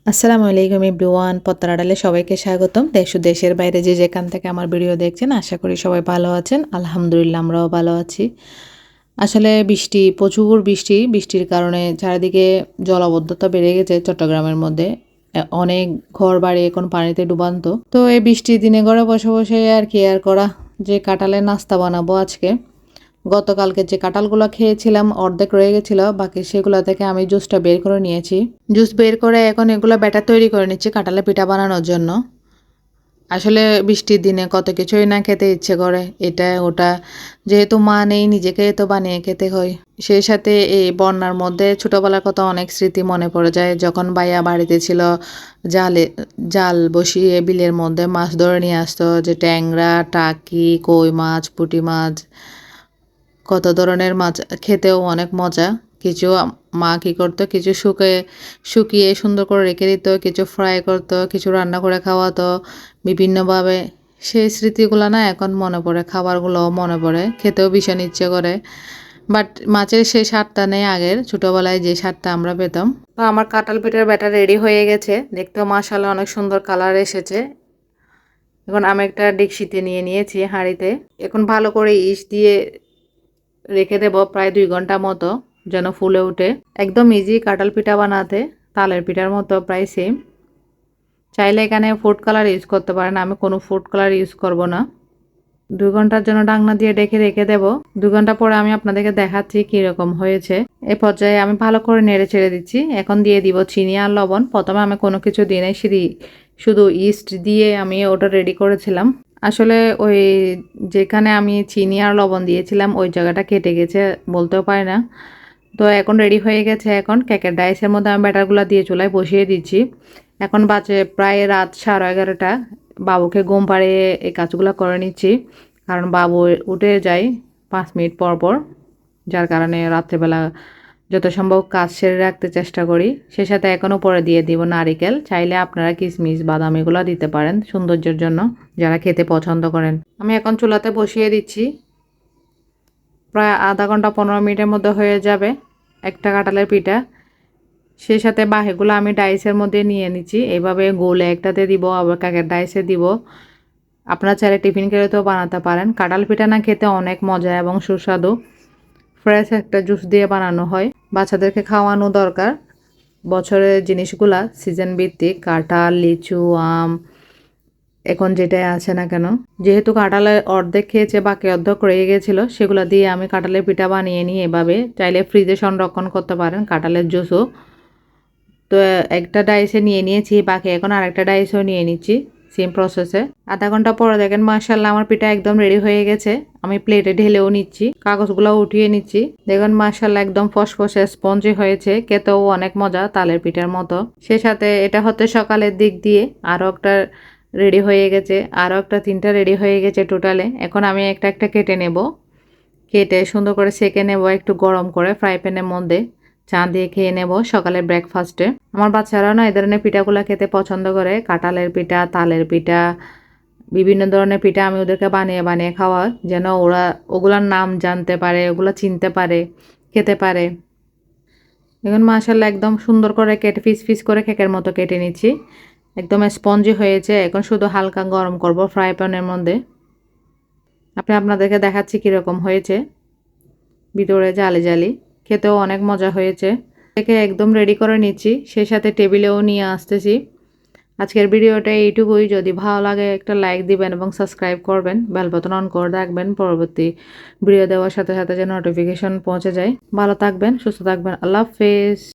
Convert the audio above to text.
আসসালামু আলাইকুম এভরিওয়ান, পত্তার আড়ালে সবাইকে স্বাগতম। দেশ ও দেশের বাইরে যে যেখান থেকে আমার ভিডিও দেখছেন, আশা করি সবাই ভালো আছেন। আলহামদুলিল্লাহ, আমরাও ভালো আছি। আসলে প্রচুর বৃষ্টির কারণে চারিদিকে জলাবদ্ধতা বেড়ে গেছে চট্টগ্রামের মধ্যে। অনেক ঘর বাড়ি এখন পানিতে ডুবান্ত। তো এই বৃষ্টির দিনে ঘরে বসে বসে আর কি আর করা, যে কাঁঠালের নাস্তা বানাবো আজকে। গতকালকে যে কাঁঠালগুলো খেয়েছিলাম অর্ধেক রয়ে গেছিল, বাকি সেগুলো থেকে আমি জুসটা বের করে নিয়েছি। জুস বের করে এখন এগুলো ব্যাটার তৈরি করে নিচ্ছি কাঁঠালের পিঠা বানানোর জন্য। আসলে বৃষ্টির দিনে কত কিছুই না খেতে ইচ্ছে করে, এটা ওটা। যেহেতু মা নেই, নিজেকে তো বানিয়ে খেতে হয়। সেই সাথে এই বন্যার মধ্যে ছোটবেলার কথা অনেক স্মৃতি মনে পড়ে যায়, যখন ভাইয়া বাড়িতে ছিল। জালে জাল বসিয়ে বিলের মধ্যে মাছ ধরে নিয়ে আসতো, যে ট্যাংরা, টাকি, কই মাছ, পুঁটি মাছ, কত ধরনের মাছ। খেতেও অনেক মজা। কিছু মা কী করতো, কিছু শুকিয়ে সুন্দর করে রেখে দিত, কিছু ফ্রাই করতো, কিছু রান্না করে খাওয়াতো বিভিন্নভাবে। সেই স্মৃতিগুলো না এখন মনে পড়ে, খাবারগুলোও মনে পড়ে, খেতেও ভীষণ ইচ্ছে করে। বাট মাছের সেই স্বাদটা নেই আগের, ছোটোবেলায় যে স্বাদটা আমরা পেতাম। তো আমার কাঁঠাল পিঠার ব্যাটার রেডি হয়ে গেছে, দেখতেও মাশাআল্লাহ অনেক সুন্দর কালার এসেছে। এখন আমি একটা ডেকচিতে নিয়ে নিয়েছি, হাঁড়িতে। এখন ভালো করে ইস্ট দিয়ে রেখে দেবো প্রায় 2 ঘন্টা মতো, যেন ফুলে ওঠে। একদম ইজি কাঁঠাল পিঠা বানাতে, তালের পিঠার মতো প্রায় সেম। চাইলে এখানে ফুড কালার ইউজ করতে পারেন, আমি কোনো ফুড কালার ইউজ করব না। 2 ঘন্টার জন্য ঢাকনা দিয়ে রেখে দেবো। 2 ঘন্টা পরে আমি আপনাদেরকে দেখাচ্ছি কীরকম হয়েছে। এ পর্যায়ে আমি ভালো করে নেড়ে ছেড়ে দিচ্ছি। এখন দিয়ে দিব চিনি আর লবণ। প্রথমে আমি কোনো কিছু দিই নাই, শুধু ইস্ট দিয়ে আমি ওটা রেডি করেছিলাম। আসলে ওই যেখানে আমি চিনি আর লবণ দিয়েছিলাম ওই জায়গাটা কেটে গেছে, বলতেও পারি না। তো এখন রেডি হয়ে গেছে। এখন কেকের ডাইসের মধ্যে আমি ব্যাটারগুলো দিয়ে চুলায় বসিয়ে দিচ্ছি। এখন বাজে প্রায় রাত 11:30। বাবুকে ঘুম পাড়িয়ে এই কাজগুলো করে নিচ্ছি, কারণ বাবু উঠে যায় 5 মিনিট পর পর। যার কারণে রাত্রেবেলা যত সম্ভব কাজ সেরে রাখতে চেষ্টা করি। সে সাথে এখন উপরে দিয়ে দিব নারিকেল। চাইলে আপনারা কিশমিশ, বাদাম এগুলো দিতে পারেন সৌন্দর্যের জন্য, যারা খেতে পছন্দ করেন। আমি এখন চুলাতে বসিয়ে দিচ্ছি। প্রায় আধা ঘন্টা 15 মিনিটের মধ্যে হয়ে যাবে একটা কাঁঠালের পিঠা। সেই সাথে বাকিগুলো আমি ডাইসের মধ্যে নিয়ে নিচ্ছি। এইভাবে গোলে একটাতে দিব, আবার কাকের ডাইসে দিব। আপনারা চাইলে টিফিন কেড়েতেও বানাতে পারেন। কাঁঠাল পিঠা না খেতে অনেক মজা এবং সুস্বাদু। ফ্রেশ একটা জুস দিয়ে বানানো হয়, বাচ্চাদেরকে খাওয়ানো দরকার। বছরের জিনিসগুলা সিজন ভিত্তিক, কাঁঠাল, লিচু, আম, এখন যেটাই আছে না কেন। যেহেতু কাঁঠালের অর্ধেক খেয়েছে, বাকি অর্ধেক রয়ে গেছিলো, সেগুলো দিয়ে আমি কাঁঠালের পিঠা বানিয়ে নিই এভাবে। চাইলে ফ্রিজে সংরক্ষণ করতে পারেন কাঁঠালের জুসও। তো একটা ডাইসে নিয়ে নিয়েছি, বাকি এখন আরেকটা ডাইসও নিয়ে নিচ্ছি সেম প্রসেসে। আধা ঘন্টা পরে দেখেন মাশাআল্লাহ আমার পিঠা একদম রেডি হয়ে গেছে। আমি প্লেটে ঢেলেও নিচ্ছি, কাগজগুলো উঠিয়ে নিচ্ছি। দেখুন মাশাআল্লাহ একদম ফসফসে স্পঞ্জি হয়েছে, খেতেও অনেক মজা, তালের পিঠার মতো। সে সাথে এটা হচ্ছে সকালের দিক দিয়ে আরও একটা রেডি হয়ে গেছে, আরও একটা 3টা রেডি হয়ে গেছে টোটালে। এখন আমি একটা একটা কেটে নেব, কেটে সুন্দর করে সেঁকে নেব একটু গরম করে ফ্রাই প্যানের মধ্যে। চা দিয়ে খেয়ে নেব সকালের ব্রেকফাস্টে। আমার বাচ্চারাও না এই ধরনের পিঠাগুলো খেতে পছন্দ করে, কাঁঠালের পিঠা, তালের পিঠা, বিভিন্ন ধরনের পিঠা আমি ওদেরকে বানিয়ে বানিয়ে খাওয়া, যেন ওরা ওগুলোর নাম জানতে পারে, ওগুলো চিনতে পারে, খেতে পারে। এখন মাশাআল্লাহ একদম সুন্দর করে কেটে পিস পিস করে কেকের মতো কেটে নিচ্ছি। একদম স্পঞ্জি হয়েছে। এখন শুধু হালকা গরম করব ফ্রাই প্যানের মধ্যে। আপনাদেরকে দেখাচ্ছি কীরকম হয়েছে, ভিতরে জালি জালি, খেতেও অনেক মজা হয়েছে। একে একদম রেডি করে নিচ্ছি, সেই সাথে টেবিলেও নিয়ে আসতেছি। আজকের ভিডিওটা এইটুকুই। যদি ভালো লাগে একটা লাইক দিবেন এবং সাবস্ক্রাইব করবেন, বেল বাটন অন করে রাখবেন, পরবর্তী ভিডিও দেওয়ার সাথে সাথে যেন নোটিফিকেশন পৌঁছে যায়। ভালো থাকবেন, সুস্থ থাকবেন। আল্লাহ হাফেজ।